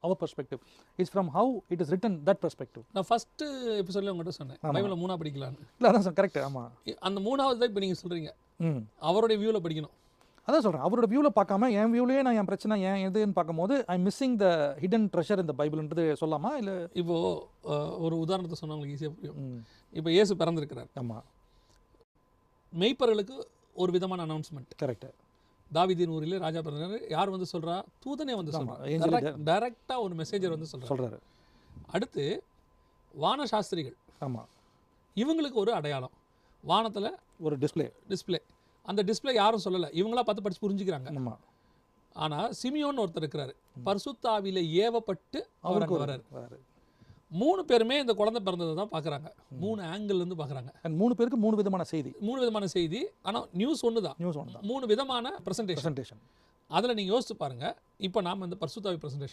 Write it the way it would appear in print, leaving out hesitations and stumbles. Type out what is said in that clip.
our perspective. It's from how it is written, that perspective. நான் first எபிசோட்ல உங்கள்கிட்ட சொன்னேன் பைபிளை 3 படிக்கலான்னு. இல்லை அதான் கரெக்ட். ஆமாம், அந்த 3வது தான் இப்போ நீங்கள் சொல்கிறீங்க அவருடைய வியூவில் படிக்கணும். அதான் சொல்கிறேன், அவரோட வியூவில் பார்க்காம என் வியூலேயே நான் என் பிரச்சனை ஏன் எதுன்னு பார்க்கும்போது ஐ மிஸ்ஸிங் த ஹிடன் ட்ரெஷர் இந்த பைபிள்ன்றது சொல்லலாமா? இல்லை இப்போது ஒரு உதாரணத்தை சொன்னால் உங்களுக்கு ஈஸியாக புரியும். இப்போ இயேசு பிறந்திருக்கிறார். ஆமாம், மெய்ப்பர்களுக்கு ஒரு விதமான அனௌன்ஸ்மெண்ட். கரெக்டு. தாவீதின் ஊரில் ராஜா பிறந்தார். யார் வந்து சொல்கிறா? தூதனே வந்து சொல்கிறார். டைரெக்டாக ஒரு மெசேஜர் வந்து சொல்கிறாரு. அடுத்து வான சாஸ்திரிகள். ஆமாம், இவங்களுக்கு ஒரு அடையாளம், வானத்தில் ஒரு டிஸ்பிளே. அந்த டிஸ்பிளே யாரும் சொல்லலை, இவங்களா பார்த்து படித்து புரிஞ்சுக்கிறாங்க. ஆமாம். ஆனால் சிமியோன்னு ஒருத்தர் இருக்கிறாரு, பரிசுத்த ஆவியில ஏவப்பட்டு அவருக்கு வர்றாரு. 3 பேருமே இந்த குழந்தை பிறந்ததை தான் பார்க்குறாங்க. 3 ஆங்கிள்லேருந்து பார்க்குறாங்க. 3 பேருக்கு 3 விதமான செய்தி. ஆனால் நியூஸ் ஒன்று தான். 3 விதமான ப்ரெசன்டேஷன். அதில் நீங்கள் யோசிச்சு பாருங்கள். இப்போ நாம் இந்த பரிசுத்த ஆவி ப்ரெசன்டேஷன்